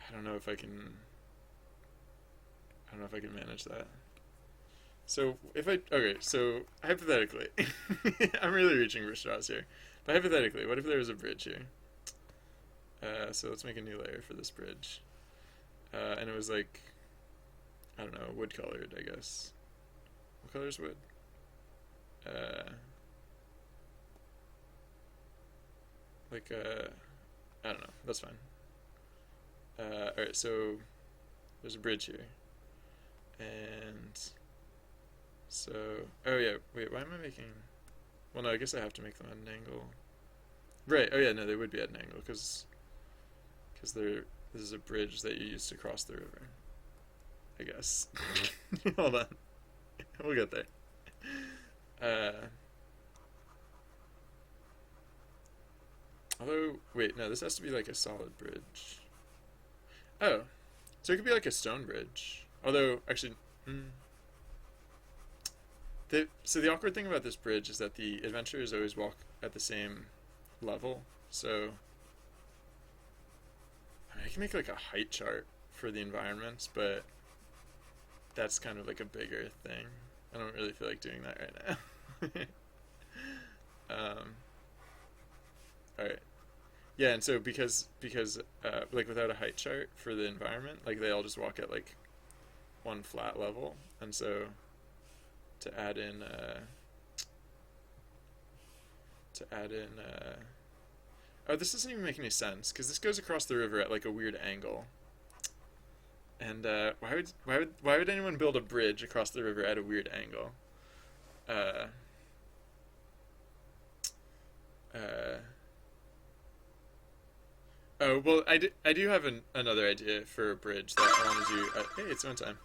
I don't know if I can. I don't know if I can manage that. So if I okay, so hypothetically, I'm really reaching for straws here. But hypothetically, what if there was a bridge here? So let's make a new layer for this bridge, and it was like I don't know, wood colored, I guess. What color is wood? Uh, like I don't know. That's fine. All right, so there's a bridge here, and so oh yeah, wait, why am I making? Well, no, I guess I have to make them at an angle. Right. Oh yeah, no, they would be at an angle because they're this is a bridge that you use to cross the river. I guess. Hold on, we'll get there. Uh, Although, wait, no, this has to be like a solid bridge. Oh, so it could be like a stone bridge. Although, actually, mm, so the awkward thing about this bridge is that the adventurers always walk at the same level. So I mean, I can make like a height chart for the environments, but that's kind of like a bigger thing. I don't really feel like doing that right now. um, all right. Yeah, and so because like without a height chart for the environment, like they all just walk at like one flat level, and so to add in to add in oh, this doesn't even make any sense because this goes across the river at like a weird angle. And why would anyone build a bridge across the river at a weird angle? Uh, uh, oh well, I do have another idea for a bridge that I want to do. Hey, it's one time.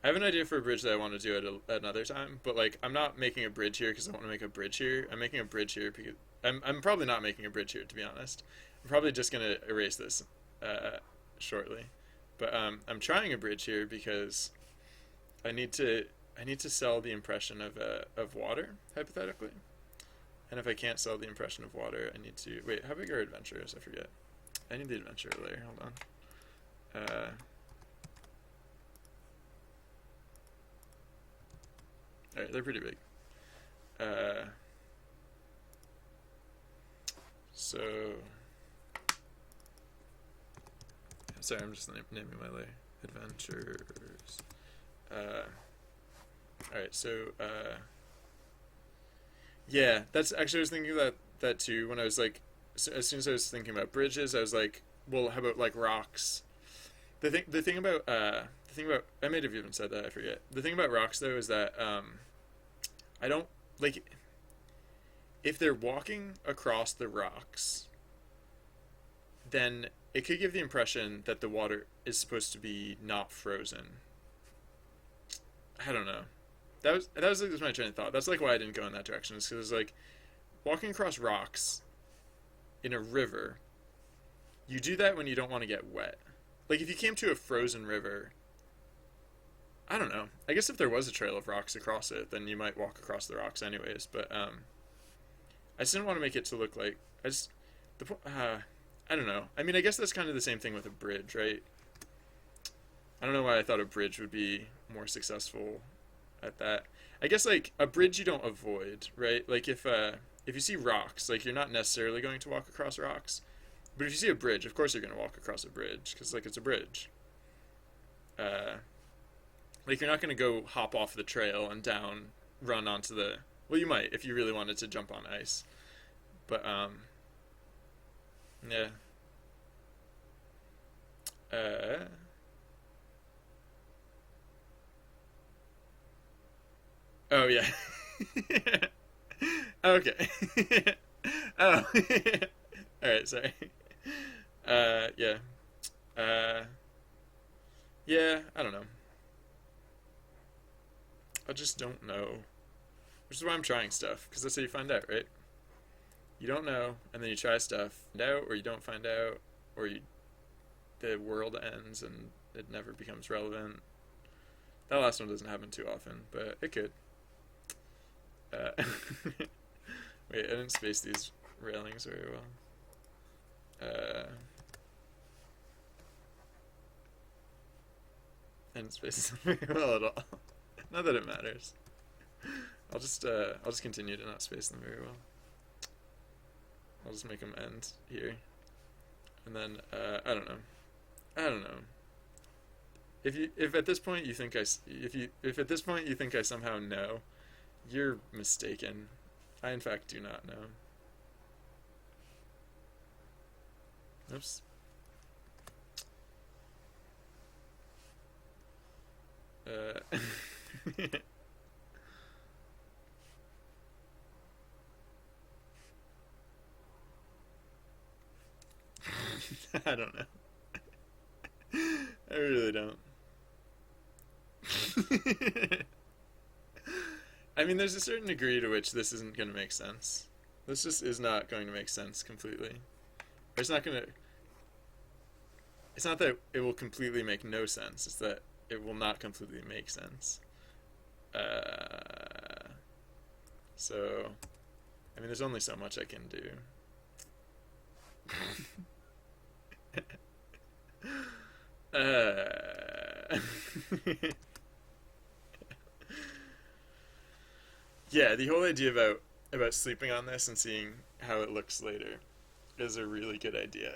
I have an idea for a bridge that I want to do at another time, but like I'm not making a bridge here because I want to make a bridge here. I'm making a bridge here because I'm probably not making a bridge here to be honest. I'm probably just gonna erase this shortly, but I'm trying a bridge here because I need to I need to sell the impression of water hypothetically, and if I can't sell the impression of water, I need to wait. How big are adventures? I forget. I need the adventure layer. Hold on. All right, they're pretty big. Uh, so, sorry, I'm just naming my layer. Adventures. Uh, all right, so yeah, that's actually I was thinking about that too when I was like, so as soon as I was thinking about bridges, I was like, well, how about like rocks? The thing about I may have even said that I forget. The thing about rocks though is that I don't like if they're walking across the rocks, then it could give the impression that the water is supposed to be not frozen. I don't know. That was like my train of thought. That's like why I didn't go in that direction. Is because like walking across rocks in a river, you do that when you don't want to get wet. Like if you came to a frozen river, I don't know. I guess if there was a trail of rocks across it, then you might walk across the rocks anyways. But I just didn't want to make it to look like I just the I don't know. I mean, I guess that's kind of the same thing with a bridge, right? I don't know why I thought a bridge would be more successful at that. I guess like a bridge you don't avoid, right? Like if you see rocks, like you're not necessarily going to walk across rocks, but if you see a bridge, of course you're going to walk across a bridge because like it's a bridge. Uh, like you're not going to go hop off the trail and down, run onto the. Well, you might if you really wanted to jump on ice, but yeah. Uh, oh yeah. Okay. Oh. All right. Sorry. Yeah. Uh, yeah. I don't know. I just don't know. Which is why I'm trying stuff, because that's how you find out, right? You don't know, and then you try stuff, find out, or you don't find out, or the world ends and it never becomes relevant. That last one doesn't happen too often, but it could. Uh, wait, I didn't space these railings very well. can space them very well at all. Not that it matters. I'll just continue to not space them very well. I'll just make them end here, and then I don't know. If at this point you think if at this point you think I somehow know, you're mistaken. I in fact do not know. Oops. I don't know. I really don't. I mean, there's a certain degree to which this isn't going to make sense. This just is not going to make sense completely. It's not going to... It's not that it will completely make no sense. It's that it will not completely make sense. So, I mean, there's only so much I can do. Yeah, the whole idea about sleeping on this and seeing how it looks later is a really good idea.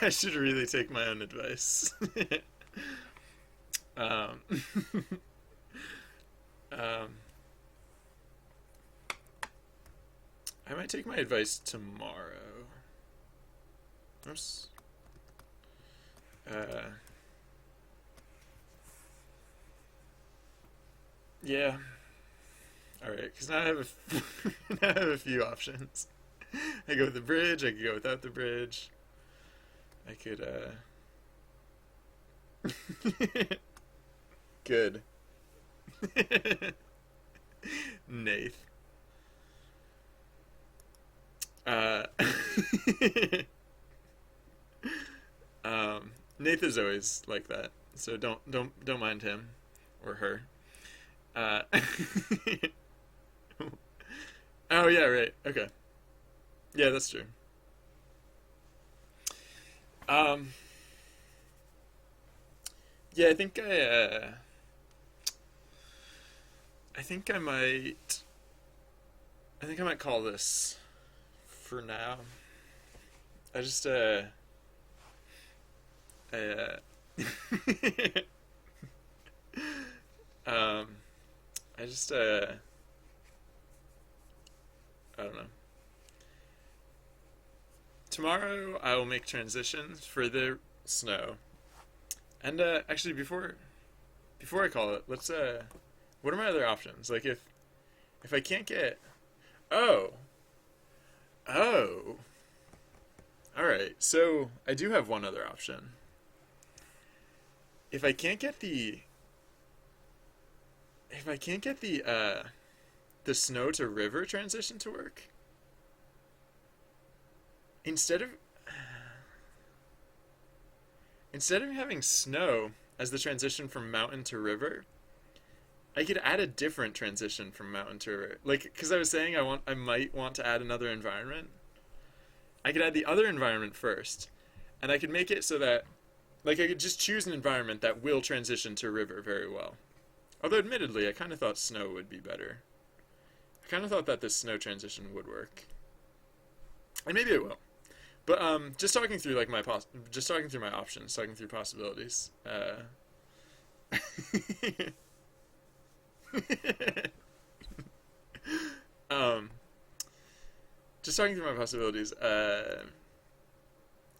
I should really take my own advice. um, I might take my advice tomorrow. Oops. Yeah. Alright, because now I have now I have a few options. I go with the bridge, I could go without the bridge. I could, Good. Nath. Nath is always like that, so don't mind him or her. Oh yeah, right. Okay. Yeah, that's true. Yeah, I think I might call this for now. I just I I just I don't know. Tomorrow I will make transitions for the snow. And actually before I call it, let's what are my other options? Like if I can't get Oh. Oh. All right. So, I do have one other option. If I can't get the snow to river transition to work, instead of having snow as the transition from mountain to river, I could add a different transition from mountain to river. Like, because I was saying I might want to add another environment. I could add the other environment first, and I could make it so that, like, I could just choose an environment that will transition to river very well. Although, admittedly, I kind of thought snow would be better. I kind of thought that this snow transition would work. And maybe it will. But, just talking through, like, just talking through my options, talking through possibilities. Just talking through my possibilities.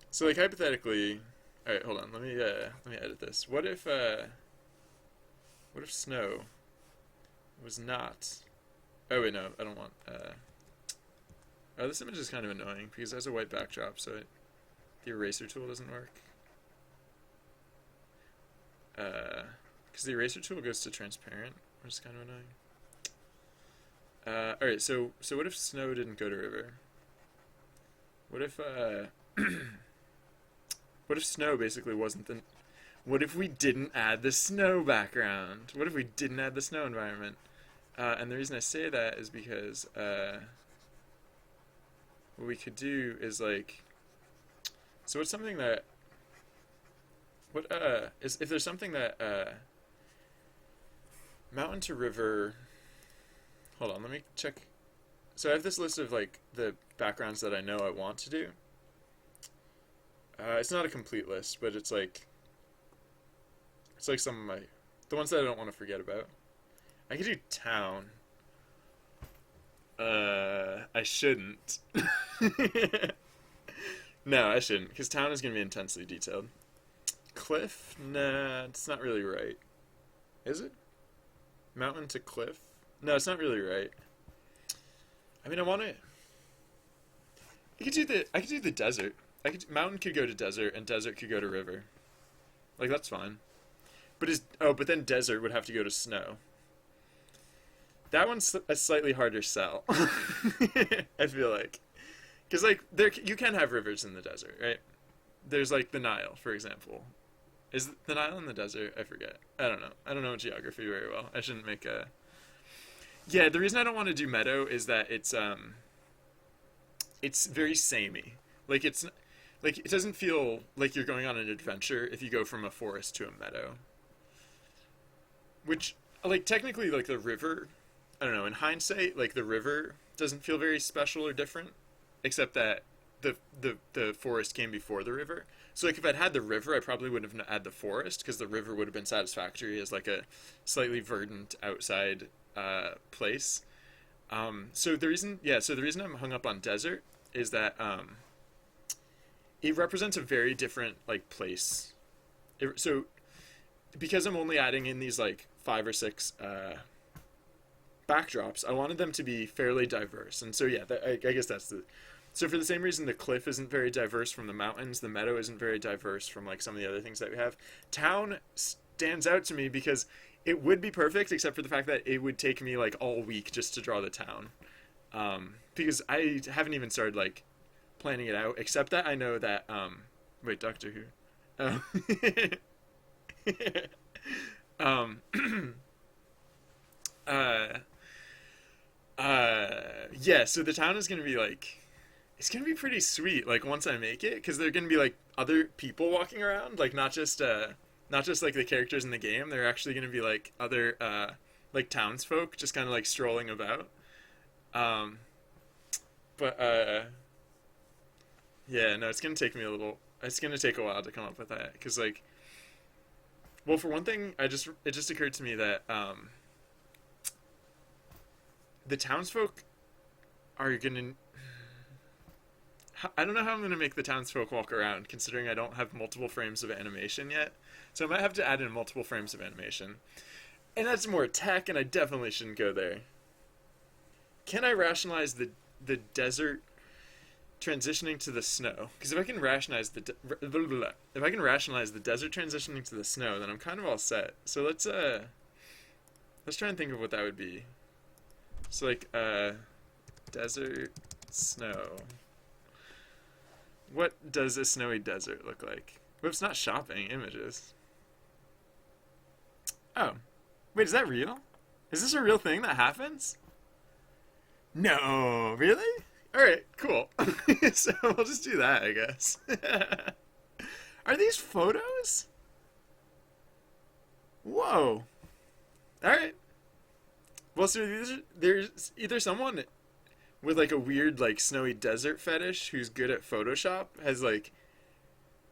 So like hypothetically, all right, hold on. Let me edit this. What if snow was not? Oh wait, no, I don't want. Oh, this image is kind of annoying because it has a white backdrop, so the eraser tool doesn't work. Because the eraser tool goes to transparent, which is kind of annoying. All right, so what if snow didn't go to river? What if what if snow basically wasn't the? What if we didn't add the snow background? What if we didn't add the snow environment? And the reason I say that is because what we could do is like. So what's something that? What is if there's something that Mountain to river. Hold on, let me check. So I have this list of like the backgrounds that I know I want to do. It's not a complete list, but it's like some of my the ones that I don't want to forget about. I could do town. I shouldn't. No, I shouldn't, because town is going to be intensely detailed. Cliff? Nah, it's not really right. Is it? Mountain to cliff? No, it's not really right. I mean, I want to. I could do the desert. Mountain could go to desert, and desert could go to river. Like, that's fine. But then desert would have to go to snow. That one's a slightly harder sell. I feel like, because like you can have rivers in the desert, right? There's like the Nile, for example. Is the Nile in the desert? I forget. I don't know. I don't know geography very well. I shouldn't make a. Yeah, the reason I don't want to do meadow is that it's very samey. Like it doesn't feel like you're going on an adventure if you go from a forest to a meadow. Which, like, technically, like the river, I don't know. In hindsight, like the river doesn't feel very special or different, except that the forest came before the river. So like if I'd had the river, I probably wouldn't have had the forest, because the river would have been satisfactory as like a slightly verdant outside place. So the reason I'm hung up on desert is that it represents a very different like place. So because I'm only adding in these like 5 or 6 backdrops, I wanted them to be fairly diverse. And so yeah, I guess that's the. So for the same reason the cliff isn't very diverse from the mountains, the meadow isn't very diverse from like some of the other things that we have. Town stands out to me because it would be perfect, except for the fact that it would take me like all week just to draw the town. Because I haven't even started like planning it out, except that I know that wait, Doctor Who. Um, yeah, so the town is going to be like, it's going to be pretty sweet, like, once I make it, because there are going to be, like, other people walking around, like, not just like, the characters in the game. They're actually going to be, like, other, like, townsfolk just kind of, like, strolling about. But, yeah, no, it's going to take a while to come up with that, because, like, well, for one thing, it just occurred to me that, the townsfolk are gonna. I don't know how I'm gonna make the townsfolk walk around, considering I don't have multiple frames of animation yet. So I might have to add in multiple frames of animation, and that's more tech, and I definitely shouldn't go there. Can I rationalize the desert transitioning to the snow? Because if I can rationalize the desert transitioning to the snow, then I'm kind of all set. So let's try and think of what that would be. So like desert snow. What does a snowy desert look like? Whoops, not shopping, images. Oh. Wait, is that real? Is this a real thing that happens? No, really? Alright, cool. So we'll just do that, I guess. Are these photos? Whoa. Alright. Well, so there's either someone with like a weird like snowy desert fetish who's good at Photoshop has like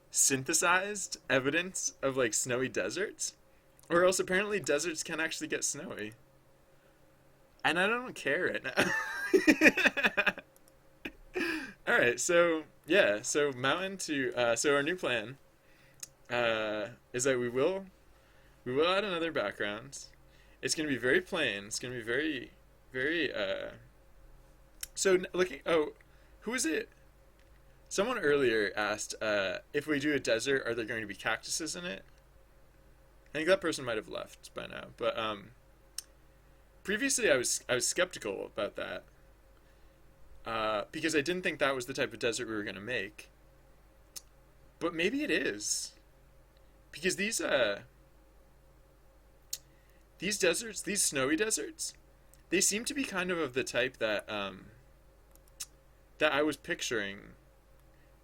synthesized evidence of like snowy deserts, or else apparently deserts can actually get snowy. And I don't care right now. Alright, so yeah, so mountain to so our new plan is that we will add another background. It's going to be very plain. It's going to be very, very, so looking, oh, who is it? Someone earlier asked, if we do a desert, are there going to be cactuses in it? I think that person might have left by now, but, previously I was skeptical about that, because I didn't think that was the type of desert we were going to make, but maybe it is, because these deserts, these snowy deserts, they seem to be kind of the type that that I was picturing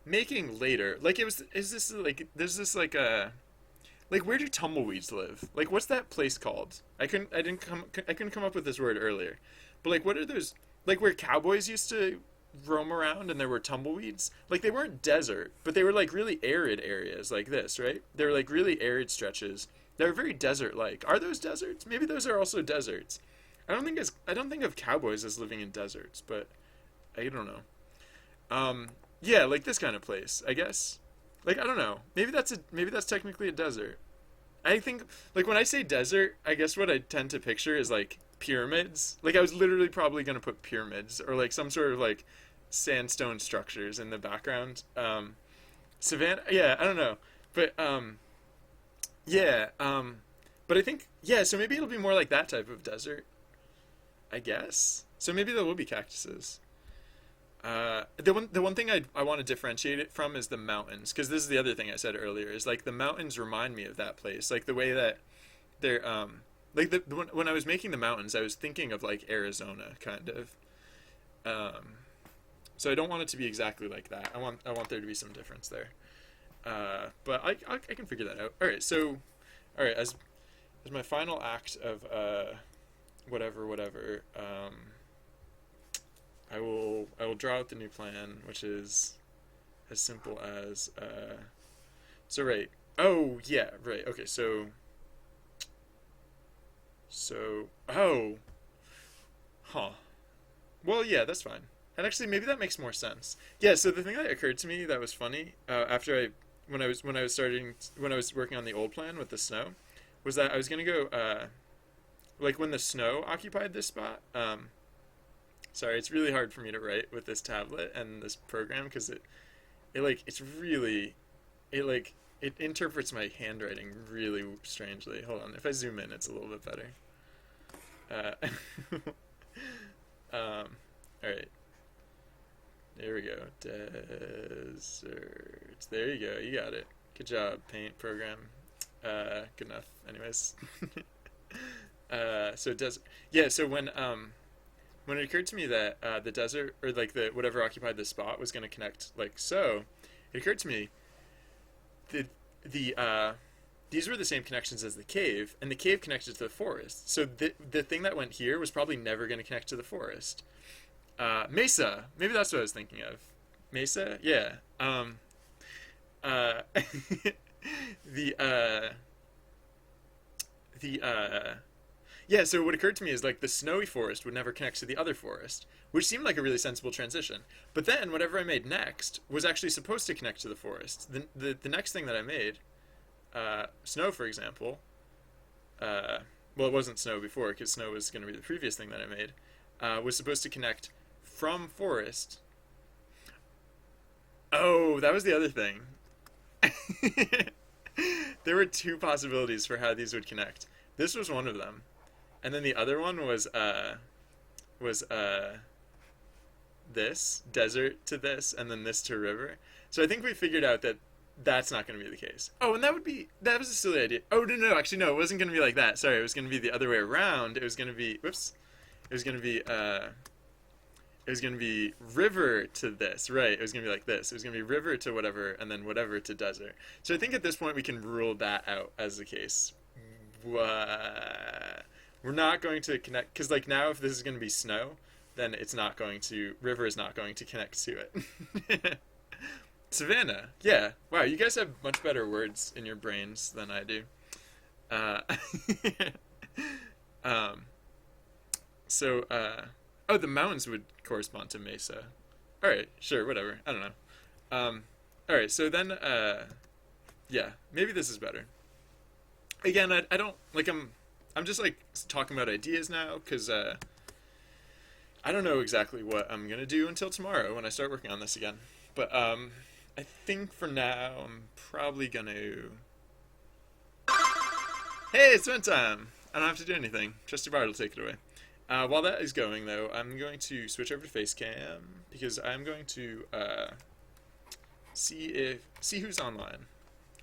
making later. Like there's this like a like where do tumbleweeds live? Like what's that place called? I couldn't come up with this word earlier. But like what are those, like where cowboys used to roam around and there were tumbleweeds? Like they weren't desert, but they were like really arid areas like this, right? They were like really arid stretches. They were very desert like. Are those deserts? Maybe those are also deserts. I don't think of cowboys as living in deserts, but I don't know. Yeah, like this kind of place, I guess. Like I don't know. Maybe that's technically a desert. I think like when I say desert, I guess what I tend to picture is like pyramids. Like I was literally probably gonna put pyramids or like some sort of like sandstone structures in the background. Savannah, yeah, I don't know, but yeah, but I think yeah. So maybe it'll be more like that type of desert, I guess. So maybe there will be cactuses. The one thing I want to differentiate it from is the mountains, because this is the other thing I said earlier is like the mountains remind me of that place, like the way that they're like when I was making the mountains, I was thinking of like Arizona kind of. So I don't want it to be exactly like that. I want there to be some difference there. But I can figure that out. All right, as my final act of whatever. I will draw out the new plan, which is as simple as so right. Oh yeah, right. Okay, oh, huh. Well, yeah, that's fine. And actually, maybe that makes more sense. Yeah. So the thing that occurred to me that was funny after I when I was working on the old plan with the snow was that I was gonna go like when the snow occupied this spot. Sorry, it's really hard for me to write with this tablet and this program because it like it's really it like it interprets my handwriting really strangely. Hold on, if I zoom in, it's a little bit better. Uh, all right, there we go. Deserts. There you go. You got it. Good job, Paint program. Good enough. Anyways, so desert. Yeah. So when it occurred to me that the desert or like the whatever occupied the spot was going to connect like so, it occurred to me the these were the same connections as the cave, and the cave connected to the forest. So the thing that went here was probably never going to connect to the forest. Mesa, maybe that's what I was thinking of. Mesa, yeah. Uh, the the Yeah, so what occurred to me is like the snowy forest would never connect to the other forest, which seemed like a really sensible transition. But then whatever I made next was actually supposed to connect to the forest. The next thing that I made, snow, for example, well, it wasn't snow before because snow was going to be the previous thing that I made, was supposed to connect from forest. Oh, that was the other thing. There were two possibilities for how these would connect. This was one of them. And then the other one was this desert to this, and then this to river. So I think we figured out that that's not going to be the case. Oh, and that was a silly idea. Oh no, actually no, it wasn't going to be like that. Sorry, it was going to be the other way around. It was going to be It was going to be river to this, right? It was going to be like this. It was going to be river to whatever, and then whatever to desert. So I think at this point we can rule that out as the case. We're not going to connect because like now if this is going to be snow, then river is not going to connect to it. Savannah, yeah. Wow, you guys have much better words in your brains than I do. Uh, um, oh, the mountains would correspond to Mesa. All right, sure, whatever. I don't know. All right, so then, yeah, maybe this is better. Again, I don't like I'm just like talking about ideas now because I don't know exactly what I'm gonna do until tomorrow when I start working on this again. But I think for now I'm probably gonna. Hey, it's vent time. I don't have to do anything. Trusty Bard will take it away. While that is going though, I'm going to switch over to Facecam because I'm going to see who's online,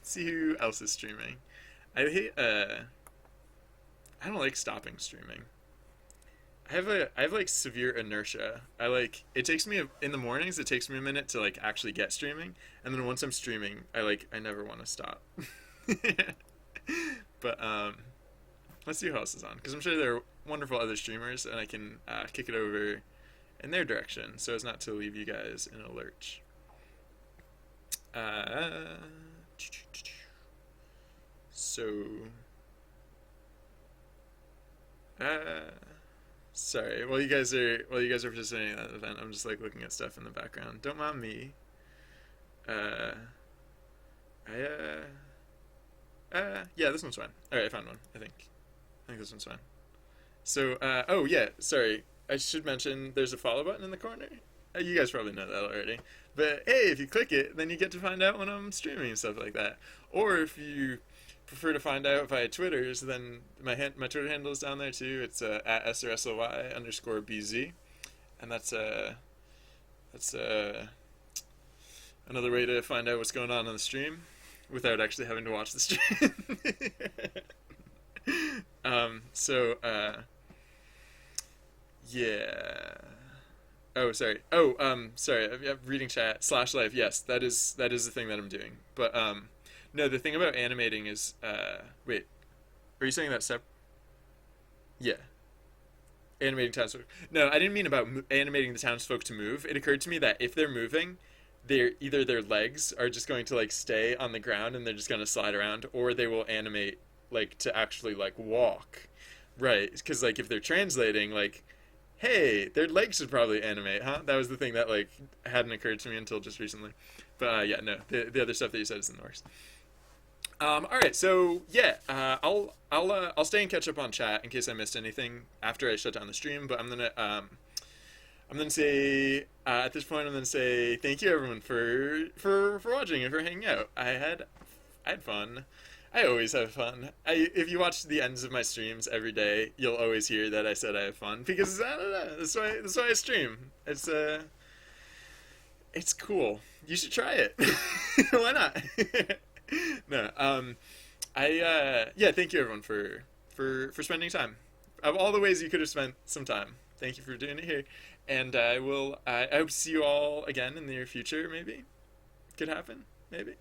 see who else is streaming. I hate I don't like stopping streaming. I have like severe inertia. It takes me in the mornings it takes me a minute to like actually get streaming, and then once I'm streaming, I never want to stop. But let's see who else is on, because I'm sure there are wonderful other streamers, and I can kick it over in their direction so as not to leave you guys in a lurch. So, sorry. While you guys are participating in that event, I'm just like looking at stuff in the background. Don't mind me. Yeah, this one's fine. All right, I found one. I think this one's fine. So, oh yeah, sorry. I should mention there's a follow button in the corner. You guys probably know that already. But hey, if you click it, then you get to find out when I'm streaming and stuff like that. Or if you prefer to find out via Twitters, then my Twitter handle is down there too. It's at srsly_bz, and that's another way to find out what's going on the stream without actually having to watch the stream. Yeah. Oh, sorry. Oh, sorry. I'm reading chat /live. Yes, that is the thing that I'm doing. But no, the thing about animating is wait, are you saying that Yeah, animating townsfolk. No, I didn't mean about animating the townsfolk to move. It occurred to me that if they're moving, either their legs are just going to like stay on the ground and they're just going to slide around, or they will animate like to actually like walk, right? Because like if they're translating, like, hey, their legs should probably animate, huh? That was the thing that like hadn't occurred to me until just recently. But yeah, no, the other stuff that you said is in the works. All right, so yeah, I'll stay and catch up on chat in case I missed anything after I shut down the stream. But I'm gonna say at this point I'm gonna say thank you everyone for watching and for hanging out. I had fun. I always have fun. If you watch the ends of my streams every day, you'll always hear that I said I have fun because I don't know. That's why I stream. It's cool. You should try it. Why not? No. Yeah. Thank you everyone for spending time. Of all the ways you could have spent some time, thank you for doing it here. And I hope to see you all again in the near future. Maybe could happen. Maybe.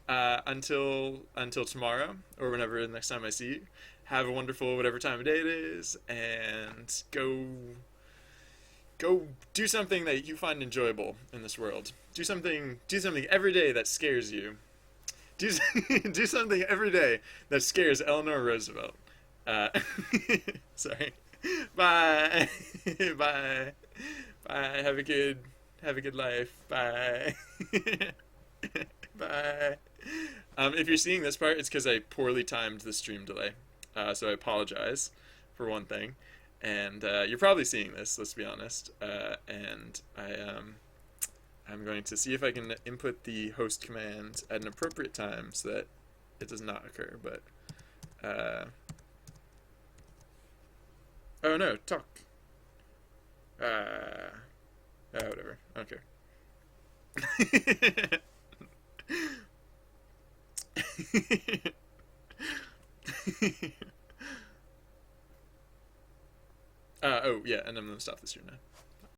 Until tomorrow or whenever the next time I see you, have a wonderful whatever time of day it is, and go do something that you find enjoyable in this world. Do something every day that scares you. Do something every day that scares Eleanor Roosevelt. Sorry. Bye. Bye. Bye. Have a good life. Bye. Bye. If you're seeing this part, it's because I poorly timed the stream delay. So I apologize for one thing. And you're probably seeing this, let's be honest. And I'm going to see if I can input the host command at an appropriate time so that it does not occur. But oh no, talk. Whatever. Okay. Oh yeah, and I'm gonna stop the stream now.